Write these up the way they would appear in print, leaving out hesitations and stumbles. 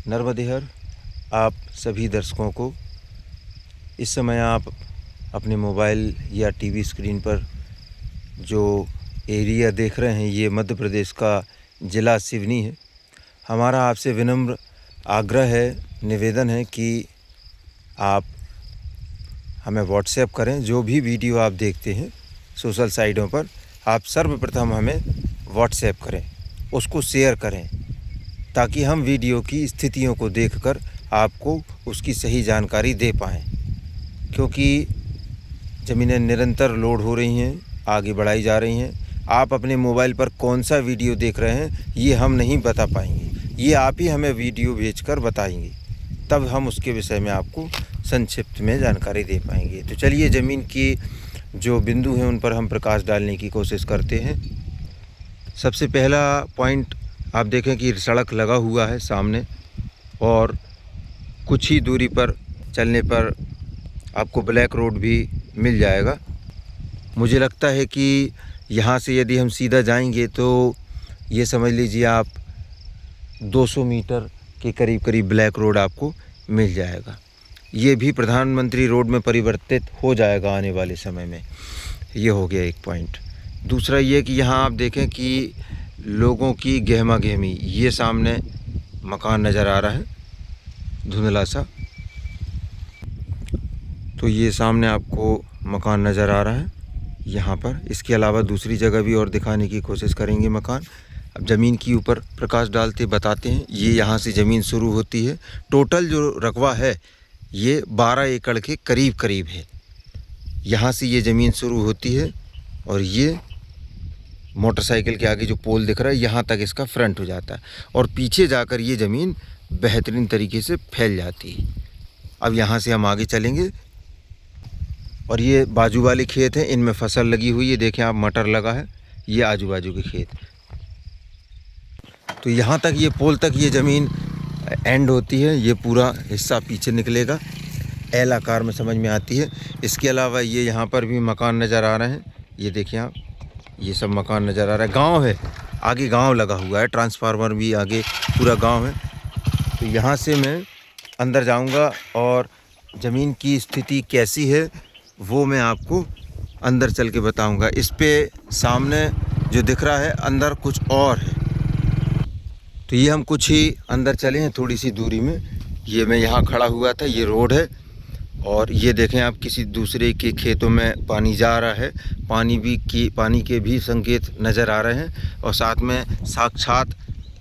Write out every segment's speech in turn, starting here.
नर्मदेहर आप सभी दर्शकों को इस समय आप अपने मोबाइल या टीवी स्क्रीन पर जो एरिया देख रहे हैं ये मध्य प्रदेश का ज़िला सिवनी है। हमारा आपसे विनम्र आग्रह है, निवेदन है कि आप हमें व्हाट्सएप करें। जो भी वीडियो आप देखते हैं सोशल साइटों पर, आप सर्वप्रथम हमें व्हाट्सएप करें, उसको शेयर करें, ताकि हम वीडियो की स्थितियों को देखकर आपको उसकी सही जानकारी दे पाएँ। क्योंकि ज़मीनें निरंतर लोड हो रही हैं, आगे बढ़ाई जा रही हैं। आप अपने मोबाइल पर कौन सा वीडियो देख रहे हैं ये हम नहीं बता पाएंगे, ये आप ही हमें वीडियो भेजकर बताएंगे, तब हम उसके विषय में आपको संक्षिप्त में जानकारी दे पाएंगे। तो चलिए ज़मीन की जो बिंदु हैं उन पर हम प्रकाश डालने की कोशिश करते हैं। सबसे पहला पॉइंट आप देखें कि सड़क लगा हुआ है सामने, और कुछ ही दूरी पर चलने पर आपको ब्लैक रोड भी मिल जाएगा। मुझे लगता है कि यहाँ से यदि हम सीधा जाएंगे तो ये समझ लीजिए आप 200 मीटर के करीब ब्लैक रोड आपको मिल जाएगा। ये भी प्रधानमंत्री रोड में परिवर्तित हो जाएगा आने वाले समय में। ये हो गया एक पॉइंट। दूसरा ये कि यहाँ आप देखें कि लोगों की गहमा गहमी, ये सामने मकान नज़र आ रहा है धुंधला सा, तो ये सामने आपको मकान नज़र आ रहा है यहाँ पर। इसके अलावा दूसरी जगह भी और दिखाने की कोशिश करेंगे मकान। अब ज़मीन के ऊपर प्रकाश डालते बताते हैं। ये यहाँ से ज़मीन शुरू होती है। टोटल जो रकबा है ये 12 एकड़ के करीब है। यहाँ से ये ज़मीन शुरू होती है और ये मोटरसाइकिल के आगे जो पोल दिख रहा है यहाँ तक इसका फ्रंट हो जाता है, और पीछे जाकर ये ज़मीन बेहतरीन तरीके से फैल जाती है। अब यहाँ से हम आगे चलेंगे और ये बाजू वाले खेत हैं, इनमें फसल लगी हुई है। देखें आप, मटर लगा है, ये आजू बाजू के खेत। तो यहाँ तक ये पोल तक ये ज़मीन एंड होती है। ये पूरा हिस्सा पीछे निकलेगा, एल आकार में समझ में आती है। इसके अलावा ये यहाँ पर भी मकान नज़र आ रहे हैं। ये देखिए आप, ये सब मकान नज़र आ रहा है। गांव है, आगे गांव लगा हुआ है, ट्रांसफार्मर भी आगे पूरा गांव है। तो यहाँ से मैं अंदर जाऊँगा और ज़मीन की स्थिति कैसी है वो मैं आपको अंदर चल के बताऊँगा। इस पे सामने जो दिख रहा है अंदर कुछ और है। तो ये हम कुछ ही अंदर चले हैं थोड़ी सी दूरी में। ये मैं यहाँ खड़ा हुआ था, ये रोड है, और ये देखें आप किसी दूसरे के खेतों में पानी जा रहा है। पानी के भी संकेत नज़र आ रहे हैं, और साथ में साक्षात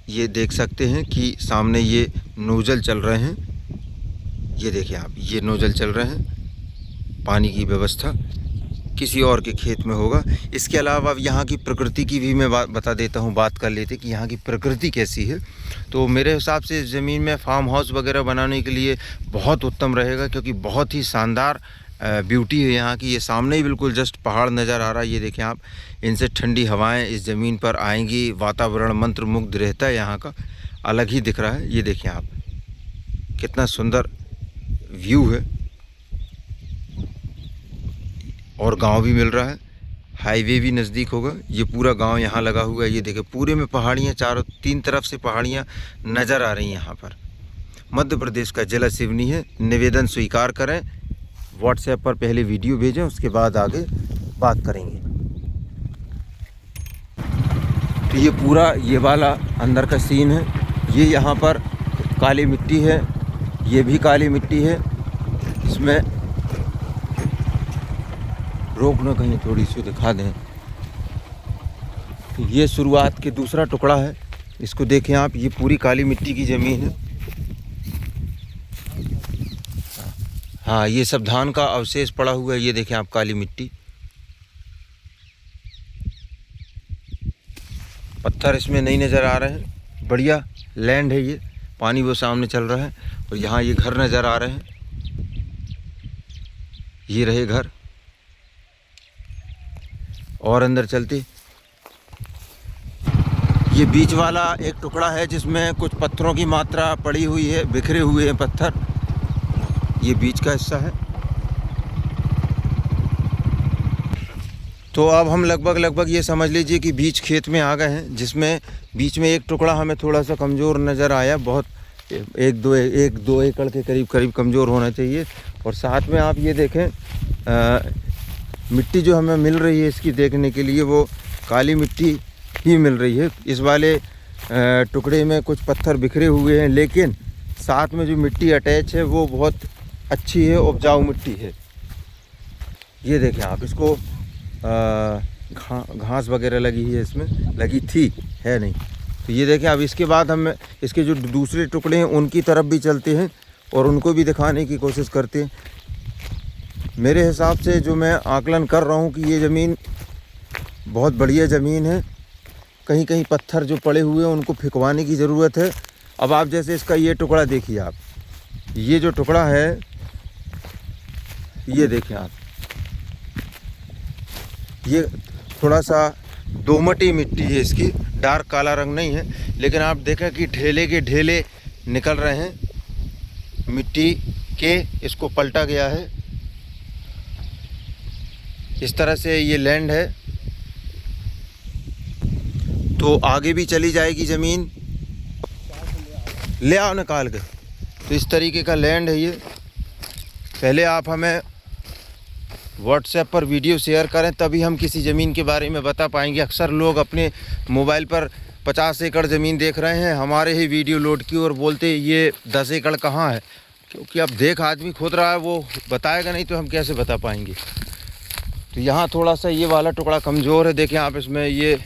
ये देख सकते हैं कि सामने ये नोजल चल रहे हैं। ये देखें आप, ये नोजल चल रहे हैं। पानी की व्यवस्था किसी और के खेत में होगा। इसके अलावा अब यहाँ की प्रकृति की भी मैं बता देता हूँ, बात कर लेते कि यहाँ की प्रकृति कैसी है। तो मेरे हिसाब से ज़मीन में फार्म हाउस वगैरह बनाने के लिए बहुत उत्तम रहेगा, क्योंकि बहुत ही शानदार ब्यूटी है यहाँ की। ये सामने ही बिल्कुल जस्ट पहाड़ नज़र आ रहा है। ये देखें आप, इनसे ठंडी हवाएं इस ज़मीन पर आएंगी। वातावरण मंत्रमुग्ध रहता है यहाँ का, अलग ही दिख रहा है। ये देखें आप, कितना सुंदर व्यू है, और गांव भी मिल रहा है, हाईवे भी नज़दीक होगा। ये पूरा गांव यहाँ लगा हुआ है। ये देखें, पूरे में पहाड़ियाँ, चारों तीन तरफ से पहाड़ियाँ नज़र आ रही हैं यहाँ पर। मध्य प्रदेश का ज़िला सिवनी है। निवेदन स्वीकार करें, व्हाट्सएप पर पहले वीडियो भेजें, उसके बाद आगे बात करेंगे। तो ये पूरा ये वाला अंदर का सीन है। ये यहाँ पर काली मिट्टी है, ये भी काली मिट्टी है। इसमें रोक न कहीं थोड़ी सी दिखा दें। तो ये शुरुआत के दूसरा टुकड़ा है, इसको देखें आप, ये पूरी काली मिट्टी की ज़मीन है। हाँ, ये सब धान का अवशेष पड़ा हुआ है। ये देखें आप, काली मिट्टी, पत्थर इसमें नहीं नज़र आ रहे हैं। बढ़िया लैंड है ये। पानी वो सामने चल रहा है, और यहाँ ये घर नज़र आ रहे हैं। ये रहे घर, और अंदर चलते। ये बीच वाला एक टुकड़ा है जिसमें कुछ पत्थरों की मात्रा पड़ी हुई है, बिखरे हुए हैं पत्थर। ये बीच का हिस्सा है। तो अब हम लगभग ये समझ लीजिए कि बीच खेत में आ गए हैं, जिसमें बीच में एक टुकड़ा हमें थोड़ा सा कमज़ोर नज़र आया। बहुत एक दो एकड़ के करीब कमज़ोर होना चाहिए। और साथ में आप ये देखें मिट्टी जो हमें मिल रही है इसकी देखने के लिए वो काली मिट्टी ही मिल रही है। इस वाले टुकड़े में कुछ पत्थर बिखरे हुए हैं, लेकिन साथ में जो मिट्टी अटैच है वो बहुत अच्छी है, उपजाऊ मिट्टी है। ये देखें आप, इसको घास वगैरह लगी है, इसमें लगी थी, है नहीं। तो ये देखें। अब इसके बाद हम इसके जो दूसरे टुकड़े हैं उनकी तरफ भी चलते हैं और उनको भी दिखाने की कोशिश करते हैं। मेरे हिसाब से जो मैं आकलन कर रहा हूँ कि ये ज़मीन बहुत बढ़िया ज़मीन है। कहीं कहीं पत्थर जो पड़े हुए हैं उनको फेंकवाने की ज़रूरत है। अब आप जैसे इसका ये टुकड़ा देखिए आप, ये जो टुकड़ा है ये देखें आप, ये थोड़ा सा दोमटी मिट्टी है, इसकी डार्क काला रंग नहीं है, लेकिन आप देखें कि ढेले के ढेले निकल रहे हैं मिट्टी के। इसको पलटा गया है, इस तरह से ये लैंड है। तो आगे भी चली जाएगी ज़मीन, ले आओ निकाल के। तो इस तरीके का लैंड है ये। पहले आप हमें व्हाट्सएप पर वीडियो शेयर करें, तभी हम किसी ज़मीन के बारे में बता पाएंगे। अक्सर लोग अपने मोबाइल पर 50 एकड़ ज़मीन देख रहे हैं, हमारे ही वीडियो लोड की और बोलते ये 10 एकड़ कहाँ है। क्योंकि अब देख आदमी खुद रहा है, वो बताएगा नहीं तो हम कैसे बता पाएंगे। तो यहाँ थोड़ा सा ये वाला टुकड़ा कमज़ोर है। देखें आप, इसमें ये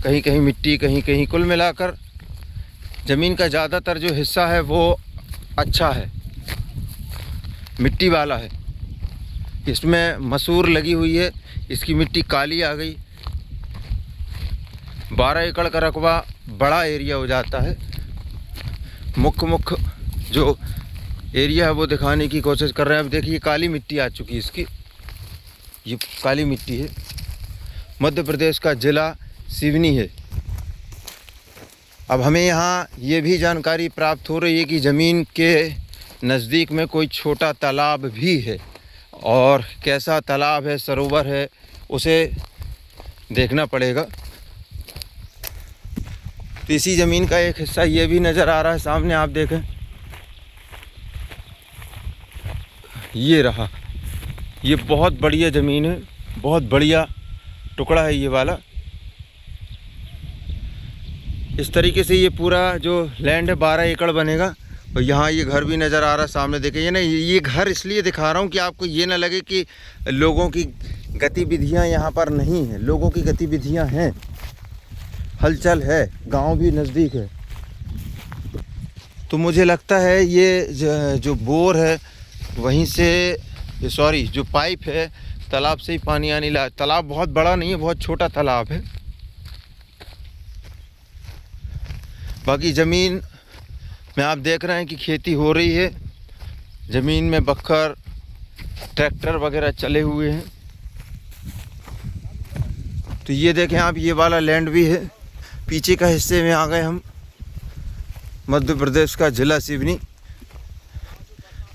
कहीं कहीं मिट्टी, कहीं कहीं, कुल मिलाकर ज़मीन का ज़्यादातर जो हिस्सा है वो अच्छा है, मिट्टी वाला है। इसमें मसूर लगी हुई है, इसकी मिट्टी काली आ गई। 12 एकड़ का रकबा बड़ा एरिया हो जाता है। मुख्य जो एरिया है वो दिखाने की कोशिश कर रहे हैं। अब देखिए काली मिट्टी आ चुकी है इसकी, ये काली मिट्टी है। मध्य प्रदेश का ज़िला सिवनी है। अब हमें यहाँ ये भी जानकारी प्राप्त हो रही है कि ज़मीन के नज़दीक में कोई छोटा तालाब भी है, और कैसा तालाब है, सरोवर है, उसे देखना पड़ेगा। तो इसी ज़मीन का एक हिस्सा ये भी नज़र आ रहा है सामने, आप देखें, ये रहा। ये बहुत बढ़िया ज़मीन है, बहुत बढ़िया टुकड़ा है ये वाला। इस तरीके से ये पूरा जो लैंड है 12 एकड़ बनेगा। और यहाँ ये घर भी नज़र आ रहा है सामने, देखें। ये ना, ये घर इसलिए दिखा रहा हूँ कि आपको ये ना लगे कि लोगों की गतिविधियाँ यहाँ पर नहीं हैं। लोगों की गतिविधियाँ हैं, हलचल है, गांव भी नज़दीक है। तो मुझे लगता है ये जो बोर है वहीं से, सॉरी, जो पाइप है तालाब से ही पानी आने लगा। तालाब बहुत बड़ा नहीं है, बहुत छोटा तालाब है। बाकी ज़मीन में आप देख रहे हैं कि खेती हो रही है। ज़मीन में बखर, ट्रैक्टर वगैरह चले हुए हैं। तो ये देखें आप, ये वाला लैंड भी है। पीछे का हिस्से में आ गए हम, मध्य प्रदेश का ज़िला सिवनी।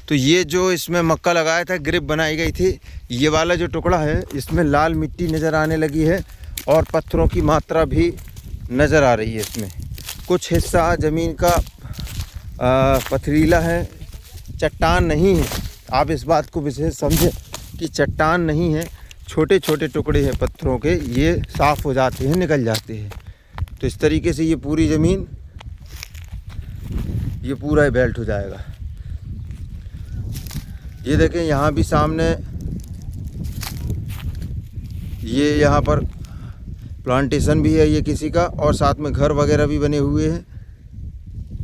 तो ये जो इसमें मक्का लगाया था, ग्रिप बनाई गई थी, ये वाला जो टुकड़ा है इसमें लाल मिट्टी नज़र आने लगी है और पत्थरों की मात्रा भी नज़र आ रही है इसमें। कुछ हिस्सा ज़मीन का पथरीला है, चट्टान नहीं है। आप इस बात को विशेष समझें कि चट्टान नहीं है, छोटे छोटे टुकड़े हैं पत्थरों के, ये साफ़ हो जाते हैं, निकल जाते हैं। तो इस तरीके से ये पूरी ज़मीन, ये पूरा बेल्ट हो जाएगा। ये देखें यहाँ भी सामने, ये यहाँ पर प्लांटेशन भी है ये किसी का, और साथ में घर वगैरह भी बने हुए हैं।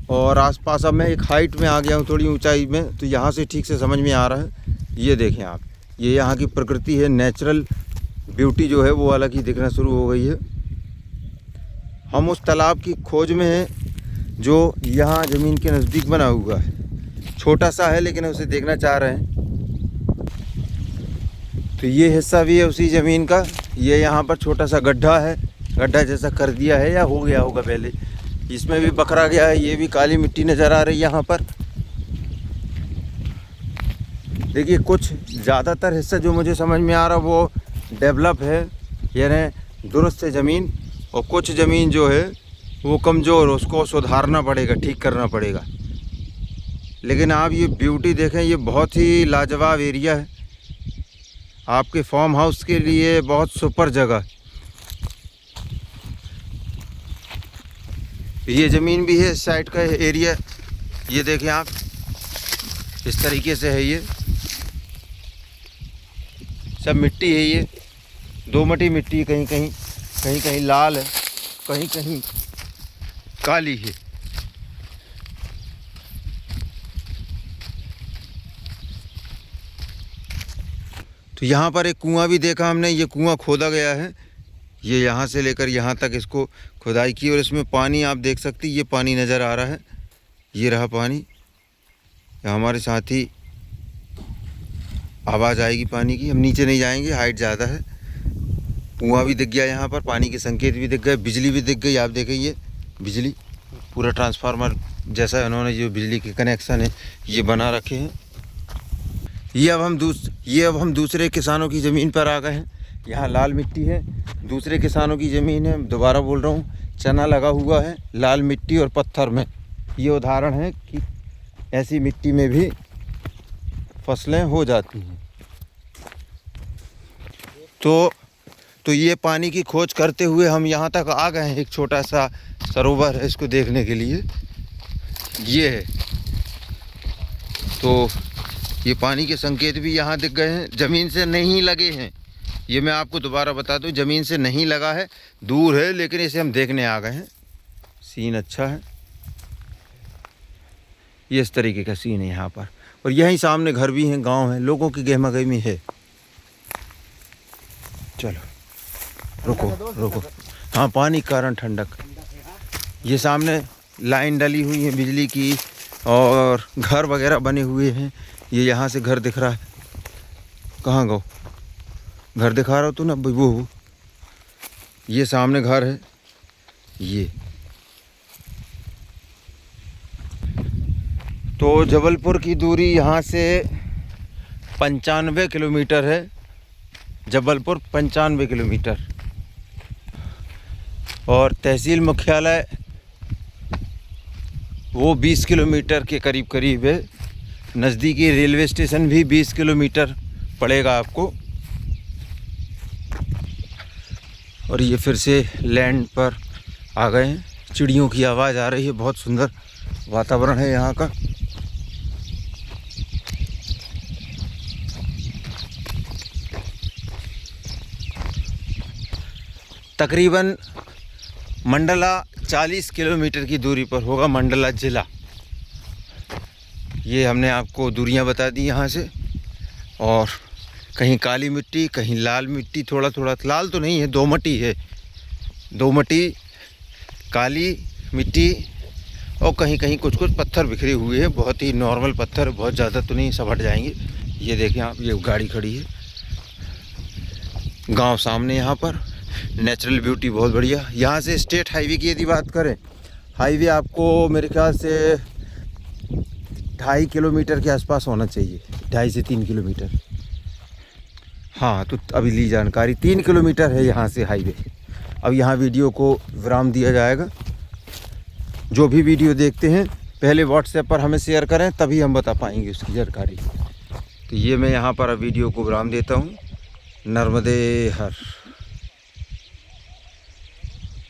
और आसपास अब मैं एक हाइट में आ गया हूँ, थोड़ी ऊंचाई में, तो यहाँ से ठीक से समझ में आ रहा है। ये देखें आप, ये यहाँ की प्रकृति है, नेचुरल ब्यूटी जो है वो अलग ही दिखना शुरू हो गई है। हम उस तालाब की खोज में हैं जो यहाँ ज़मीन के नज़दीक बना हुआ है। छोटा सा है लेकिन उसे देखना चाह रहे हैं। तो ये हिस्सा भी है उसी ज़मीन का। ये यहाँ पर छोटा सा गड्ढा है, गड्ढा जैसा कर दिया है या हो गया होगा पहले, इसमें भी बखरा गया है। ये भी काली मिट्टी नज़र आ रही है यहाँ पर। देखिए कुछ ज़्यादातर हिस्सा जो मुझे समझ में आ रहा वो डेवलप है, यानी दुरुस्त है ज़मीन, और कुछ ज़मीन जो है वो कमज़ोर, उसको सुधारना पड़ेगा, ठीक करना पड़ेगा। लेकिन आप ये ब्यूटी देखें, ये बहुत ही लाजवाब एरिया है। आपके फार्म हाउस के लिए बहुत सुपर जगह। ये ज़मीन भी है, इस साइड का एरिया, ये देखें आप, इस तरीके से है। ये सब मिट्टी है, ये दोमटी मिट्टी, कहीं कहीं कहीं कहीं लाल है, कहीं कहीं काली है। तो यहाँ पर एक कुआं भी देखा हमने, ये कुआं खोदा गया है। ये यहाँ से लेकर यहाँ तक इसको खुदाई की और इसमें पानी आप देख सकती, ये पानी नज़र आ रहा है, ये रहा पानी। हमारे साथी आवाज़ आएगी पानी की, हम नीचे नहीं जाएंगे, हाइट ज़्यादा है। कुआं भी दिख गया यहाँ पर, पानी के संकेत भी दिख गए, बिजली भी दिख गई। आप देखें ये बिजली, पूरा ट्रांसफार्मर जैसा उन्होंने जो बिजली के कनेक्शन है ये बना रखे हैं। ये अब हम दूसरे किसानों की ज़मीन पर आ गए हैं। यहाँ लाल मिट्टी है, दूसरे किसानों की ज़मीन है। दोबारा बोल रहा हूँ, चना लगा हुआ है लाल मिट्टी और पत्थर में। ये उदाहरण है कि ऐसी मिट्टी में भी फसलें हो जाती हैं। तो ये पानी की खोज करते हुए हम यहाँ तक आ गए हैं। एक छोटा सा सरोवर है, इसको देखने के लिए ये है। तो ये पानी के संकेत भी यहाँ दिख गए हैं, ज़मीन से नहीं लगे हैं। ये मैं आपको दोबारा बता दूं, ज़मीन से नहीं लगा है, दूर है, लेकिन इसे हम देखने आ गए हैं। सीन अच्छा है, ये इस तरीके का सीन है यहाँ पर। और यहीं सामने घर भी हैं, गांव है, लोगों की गहमागहमी है। चलो रुको। हाँ, पानी के कारण ठंडक। ये सामने लाइन डली हुई है बिजली की और घर वगैरह बने हुए हैं। ये यहाँ से घर दिख रहा है। कहाँ गो घर दिखा रहा हो तू ना, वो ये सामने घर है। ये तो जबलपुर की दूरी यहाँ से 95 किलोमीटर है। जबलपुर 95 किलोमीटर। और तहसील मुख्यालय वो 20 किलोमीटर के करीब है। नज़दीकी रेलवे स्टेशन भी 20 किलोमीटर पड़ेगा आपको। और ये फिर से लैंड पर आ गए हैं। चिड़ियों की आवाज़ आ रही है, बहुत सुंदर वातावरण है यहाँ का। तकरीबन मंडला 40 किलोमीटर की दूरी पर होगा मंडला ज़िला। ये हमने आपको दूरियां बता दी यहाँ से। और कहीं काली मिट्टी, कहीं लाल मिट्टी, थोड़ा थोड़ा लाल तो नहीं है, दोमटी है, दोमटी काली मिट्टी, और कहीं कहीं कुछ कुछ पत्थर बिखरे हुए हैं। बहुत ही नॉर्मल पत्थर, बहुत ज़्यादा तो नहीं, सब हट जाएंगे। ये देखें आप, ये गाड़ी खड़ी है, गांव सामने। यहाँ पर नेचुरल ब्यूटी बहुत बढ़िया। यहाँ से स्टेट हाईवे की यदि बात करें, हाईवे आपको मेरे ख्याल से 2.5 किलोमीटर के आसपास होना चाहिए, 2.5 से 3 किलोमीटर। हाँ, तो अभी ली जानकारी 3 किलोमीटर है यहाँ से हाईवे। अब यहाँ वीडियो को विराम दिया जाएगा। जो भी वीडियो देखते हैं पहले व्हाट्सएप पर हमें शेयर करें, तभी हम बता पाएंगे उसकी जानकारी। तो ये मैं यहाँ पर अब वीडियो को विराम देता हूँ। नर्मदे हर।